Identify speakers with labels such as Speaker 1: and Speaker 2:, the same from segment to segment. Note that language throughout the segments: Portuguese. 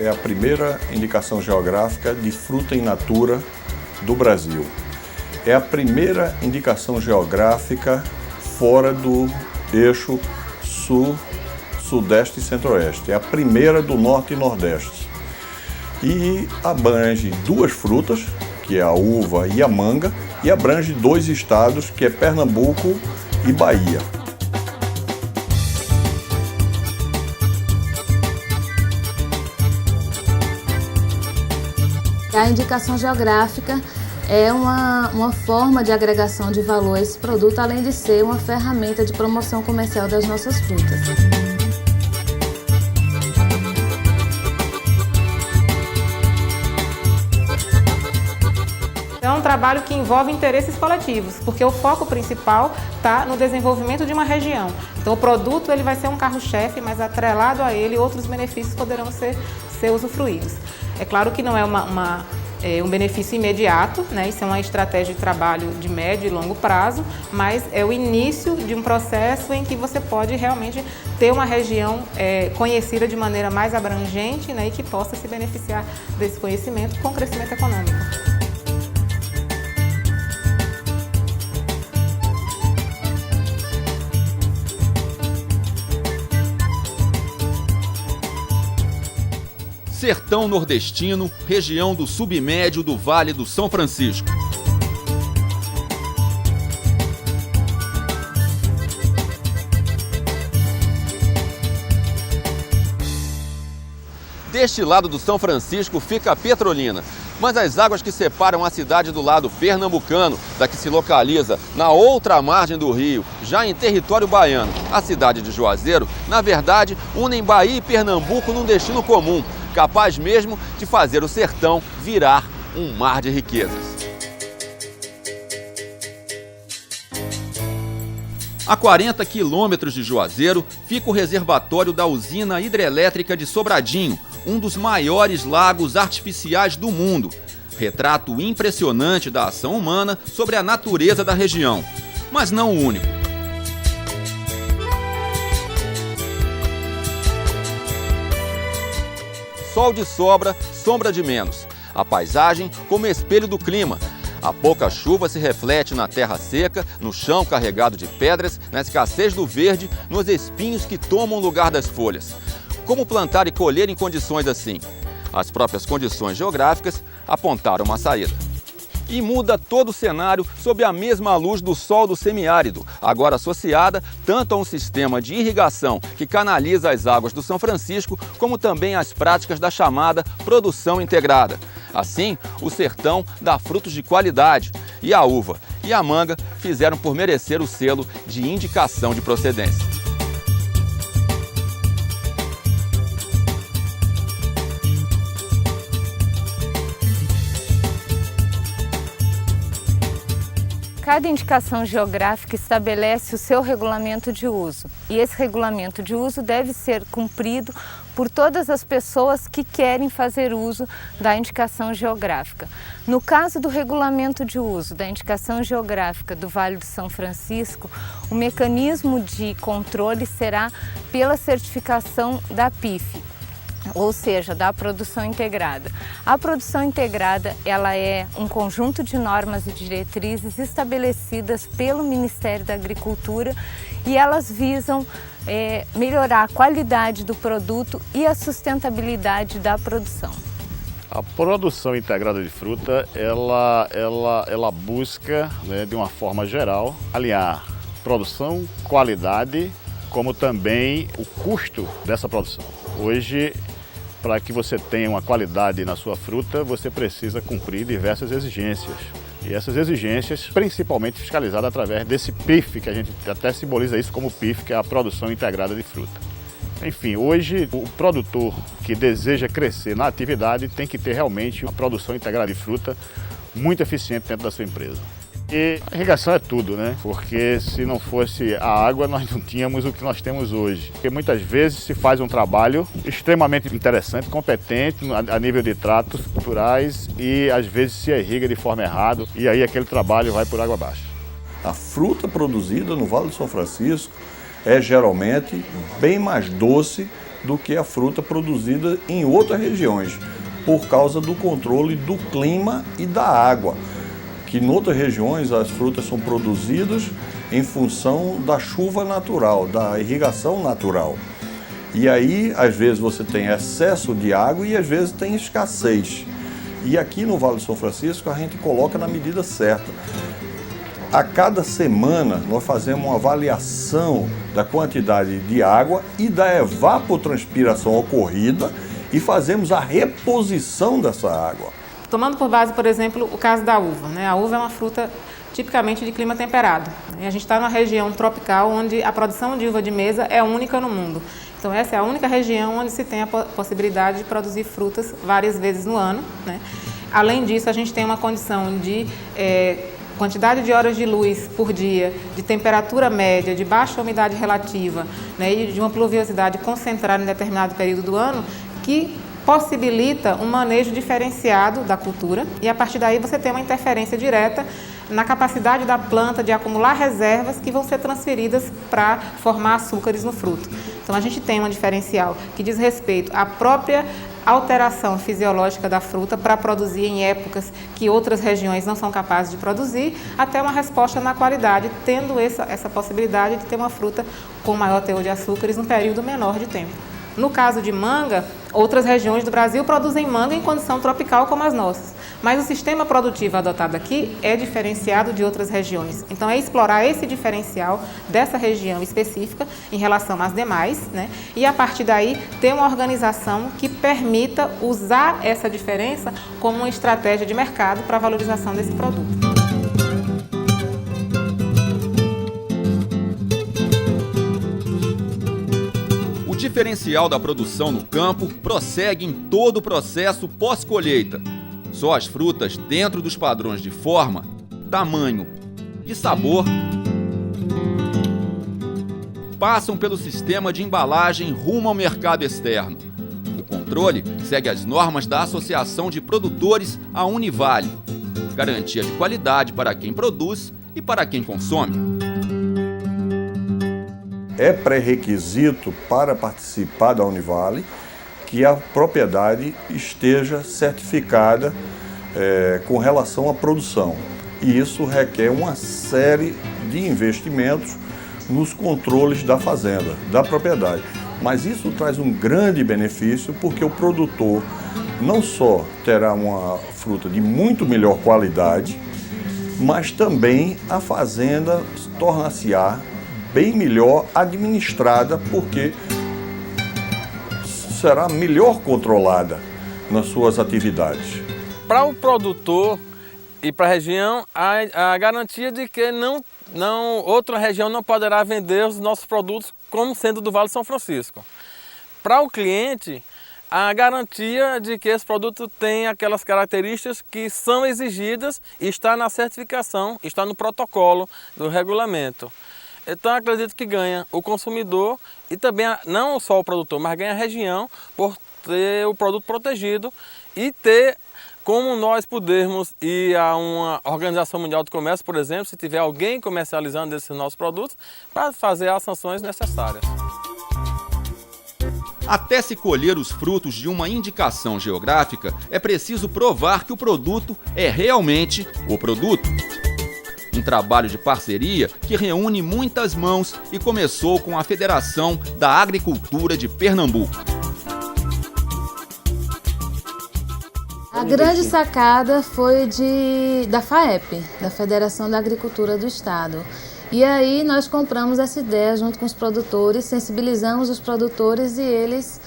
Speaker 1: é a primeira indicação geográfica de fruta in natura do Brasil. É a primeira indicação geográfica fora do eixo sul, sudeste e centro-oeste. É a primeira do norte e nordeste. E abrange duas frutas, que é a uva e a manga, e abrange dois estados, que é Pernambuco e Bahia.
Speaker 2: A indicação geográfica é uma forma de agregação de valor a esse produto, além de ser uma ferramenta de promoção comercial das nossas frutas.
Speaker 3: É um trabalho que envolve interesses coletivos, porque o foco principal está no desenvolvimento de uma região. Então o produto ele vai ser um carro-chefe, mas atrelado a ele outros benefícios poderão ser usufruídos. É claro que não é um benefício imediato, né? Isso é uma estratégia de trabalho de médio e longo prazo, mas é o início de um processo em que você pode realmente ter uma região conhecida de maneira mais abrangente, né? E que possa se beneficiar desse conhecimento com crescimento econômico.
Speaker 4: Sertão nordestino, região do submédio do Vale do São Francisco. Deste lado do São Francisco fica a Petrolina, mas as águas que separam a cidade do lado pernambucano, da que se localiza na outra margem do rio, já em território baiano, a cidade de Juazeiro, na verdade, unem Bahia e Pernambuco num destino comum, capaz mesmo de fazer o sertão virar um mar de riquezas. A 40 quilômetros de Juazeiro fica o reservatório da usina hidrelétrica de Sobradinho, um dos maiores lagos artificiais do mundo. Retrato impressionante da ação humana sobre a natureza da região, mas não o único. Sol de sobra, sombra de menos. A paisagem como espelho do clima. A pouca chuva se reflete na terra seca, no chão carregado de pedras, na escassez do verde, nos espinhos que tomam lugar das folhas. Como plantar e colher em condições assim? As próprias condições geográficas apontaram uma saída. E muda todo o cenário sob a mesma luz do sol do semiárido, agora associada tanto a um sistema de irrigação que canaliza as águas do São Francisco, como também às práticas da chamada produção integrada. Assim, o sertão dá frutos de qualidade e a uva e a manga fizeram por merecer o selo de indicação de procedência.
Speaker 5: Cada indicação geográfica estabelece o seu regulamento de uso e esse regulamento de uso deve ser cumprido por todas as pessoas que querem fazer uso da indicação geográfica. No caso do regulamento de uso da indicação geográfica do Vale do São Francisco, o mecanismo de controle será pela certificação da PIF, ou seja, da produção integrada. A produção integrada ela é um conjunto de normas e diretrizes estabelecidas pelo Ministério da Agricultura e elas visam melhorar a qualidade do produto e a sustentabilidade da produção.
Speaker 6: A produção integrada de fruta, ela busca, né, de uma forma geral, alinhar produção, qualidade, como também o custo dessa produção. Hoje, para que você tenha uma qualidade na sua fruta, você precisa cumprir diversas exigências. E essas exigências, principalmente fiscalizadas através desse PIF, que a gente até simboliza isso como PIF, que é a produção integrada de fruta. Enfim, hoje o produtor que deseja crescer na atividade tem que ter realmente uma produção integrada de fruta muito eficiente dentro da sua empresa. E a irrigação é tudo, né? Porque se não fosse a água, nós não tínhamos o que nós temos hoje. Porque muitas vezes se faz um trabalho extremamente interessante, competente a nível de tratos culturais e às vezes se irriga de forma errada e aí aquele trabalho vai por água abaixo.
Speaker 1: A fruta produzida no Vale do São Francisco é geralmente bem mais doce do que a fruta produzida em outras regiões, por causa do controle do clima e da água, que em outras regiões as frutas são produzidas em função da chuva natural, da irrigação natural. E aí, às vezes, você tem excesso de água e às vezes tem escassez. E aqui no Vale do São Francisco a gente coloca na medida certa. A cada semana nós fazemos uma avaliação da quantidade de água e da evapotranspiração ocorrida e fazemos a reposição dessa água.
Speaker 3: Tomando por base, por exemplo, o caso da uva, né? A uva é uma fruta tipicamente de clima temperado. E a gente está numa região tropical onde a produção de uva de mesa é única no mundo. Então essa é a única região onde se tem a possibilidade de produzir frutas várias vezes no ano, né? Além disso, a gente tem uma condição de quantidade de horas de luz por dia, de temperatura média, de baixa umidade relativa, né, e de uma pluviosidade concentrada em determinado período do ano, que possibilita um manejo diferenciado da cultura e a partir daí você tem uma interferência direta na capacidade da planta de acumular reservas que vão ser transferidas para formar açúcares no fruto. Então a gente tem um diferencial que diz respeito à própria alteração fisiológica da fruta para produzir em épocas que outras regiões não são capazes de produzir, até uma resposta na qualidade, tendo essa possibilidade de ter uma fruta com maior teor de açúcares num período menor de tempo. No caso de manga, outras regiões do Brasil produzem manga em condição tropical como as nossas, mas o sistema produtivo adotado aqui é diferenciado de outras regiões. Então é explorar esse diferencial dessa região específica em relação às demais, né? E a partir daí ter uma organização que permita usar essa diferença como uma estratégia de mercado para a valorização desse produto.
Speaker 4: O diferencial da produção no campo prossegue em todo o processo pós-colheita. Só as frutas dentro dos padrões de forma, tamanho e sabor passam pelo sistema de embalagem rumo ao mercado externo. O controle segue as normas da Associação de Produtores, a Univale. Garantia de qualidade para quem produz e para quem consome.
Speaker 1: É pré-requisito para participar da Univale que a propriedade esteja certificada com relação à produção. E isso requer uma série de investimentos nos controles da fazenda, da propriedade. Mas isso traz um grande benefício porque o produtor não só terá uma fruta de muito melhor qualidade, mas também a fazenda torna-se-á bem melhor administrada, porque será melhor controlada nas suas atividades.
Speaker 7: Para o produtor e para a região, a garantia de que outra região não poderá vender os nossos produtos como sendo do Vale do São Francisco. Para o cliente, a garantia de que esse produto tem aquelas características que são exigidas e está na certificação, está no protocolo do regulamento. Então acredito que ganha o consumidor e também não só o produtor, mas ganha a região por ter o produto protegido e ter como nós podermos ir a uma Organização Mundial do Comércio, por exemplo, se tiver alguém comercializando esses nossos produtos, para fazer as sanções necessárias.
Speaker 4: Até se colher os frutos de uma indicação geográfica, é preciso provar que o produto é realmente o produto. Um trabalho de parceria que reúne muitas mãos e começou com a Federação da Agricultura de Pernambuco.
Speaker 2: A grande sacada foi da FAEP, da Federação da Agricultura do Estado. E aí nós compramos essa ideia junto com os produtores, sensibilizamos os produtores e eles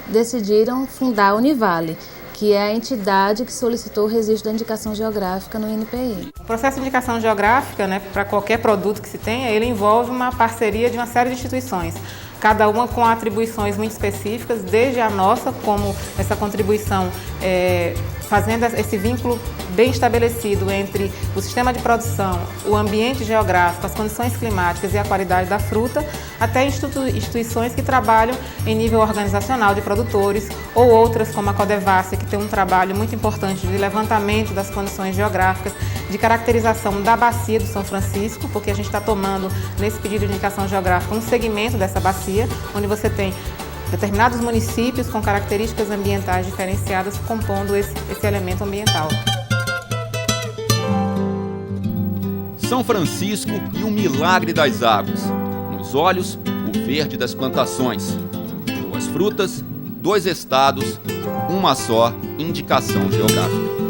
Speaker 2: decidiram fundar a Univale, que é a entidade que solicitou o registro da indicação geográfica no INPI.
Speaker 3: O processo de indicação geográfica, né, para qualquer produto que se tenha, ele envolve uma parceria de uma série de instituições, cada uma com atribuições muito específicas, desde a nossa, como essa contribuição fazendo esse vínculo bem estabelecido entre o sistema de produção, o ambiente geográfico, as condições climáticas e a qualidade da fruta, até instituições que trabalham em nível organizacional de produtores, ou outras como a Codevasf, que tem um trabalho muito importante de levantamento das condições geográficas, de caracterização da bacia do São Francisco, porque a gente está tomando, nesse pedido de indicação geográfica, um segmento dessa bacia, onde você tem determinados municípios com características ambientais diferenciadas compondo esse elemento ambiental.
Speaker 4: São Francisco e o milagre das águas. Nos olhos, o verde das plantações. 2 frutas, 2 estados, uma só indicação geográfica.